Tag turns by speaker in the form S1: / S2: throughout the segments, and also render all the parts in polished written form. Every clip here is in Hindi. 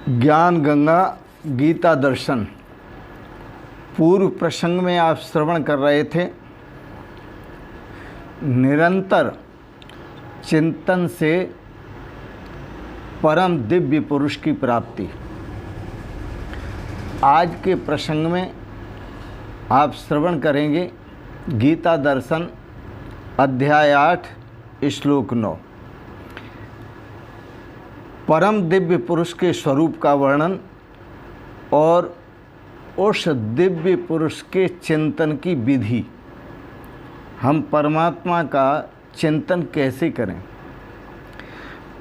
S1: ज्ञान गंगा गीता दर्शन। पूर्व प्रसंग में आप श्रवण कर रहे थे, निरंतर चिंतन से परम दिव्य पुरुष की प्राप्ति। आज के प्रसंग में आप श्रवण करेंगे गीता दर्शन अध्याय 8 श्लोक 9। परम दिव्य पुरुष के स्वरूप का वर्णन और उस दिव्य पुरुष के चिंतन की विधि। हम परमात्मा का चिंतन कैसे करें।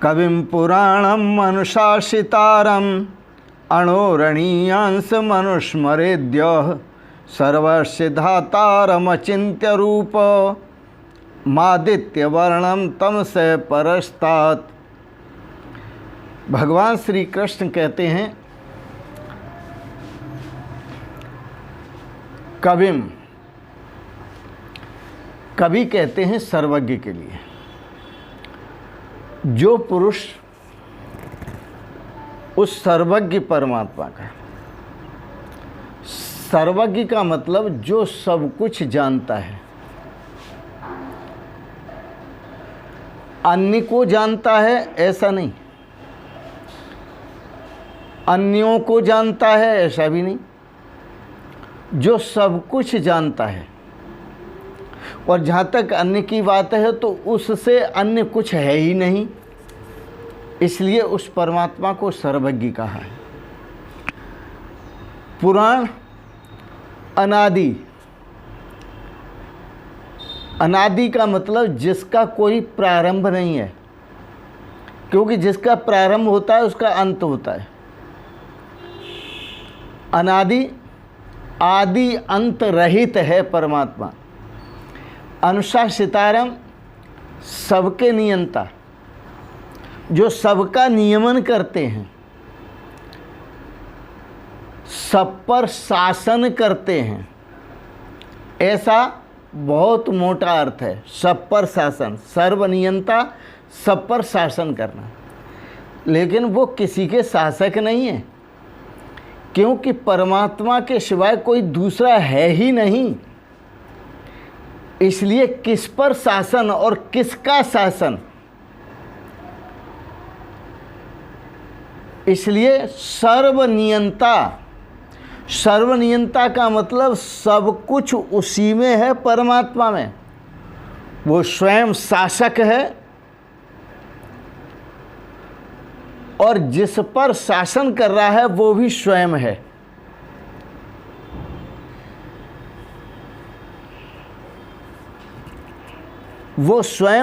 S1: कविं पुराणं मनुशासितारं अणोरणीयांश मनुस्मरेद्यः सर्वस्य धातारमचिन्त्य रूप मादित्यवर्णं तमसः परस्तात्। भगवान श्री कृष्ण कहते हैं, कविम, कवि कहते हैं सर्वज्ञ के लिए। जो पुरुष उस सर्वज्ञ परमात्मा का, सर्वज्ञ का मतलब जो सब कुछ जानता है, अन्य को जानता है ऐसा नहीं, अन्यों को जानता है ऐसा भी नहीं, जो सब कुछ जानता है। और जहाँ तक अन्य की बात है तो उससे अन्य कुछ है ही नहीं, इसलिए उस परमात्मा को सर्वज्ञ कहा है। पुराण अनादि, अनादि का मतलब जिसका कोई प्रारंभ नहीं है, क्योंकि जिसका प्रारंभ होता है उसका अंत होता है। अनादि आदि अंत रहित है परमात्मा। अनुशासितारम, सबके नियंता, जो सबका नियमन करते हैं, सब पर शासन करते हैं, ऐसा बहुत मोटा अर्थ है। सब पर शासन, सर्वनियंता, सब पर शासन करना। लेकिन वो किसी के शासक नहीं है, क्योंकि परमात्मा के सिवाय कोई दूसरा है ही नहीं। इसलिए किस पर शासन और किसका शासन, इसलिए सर्वनियंता। सर्वनियंता का मतलब सब कुछ उसी में है, परमात्मा में। वो स्वयं शासक है और जिस पर शासन कर रहा है वो भी स्वयं है। वो स्वयं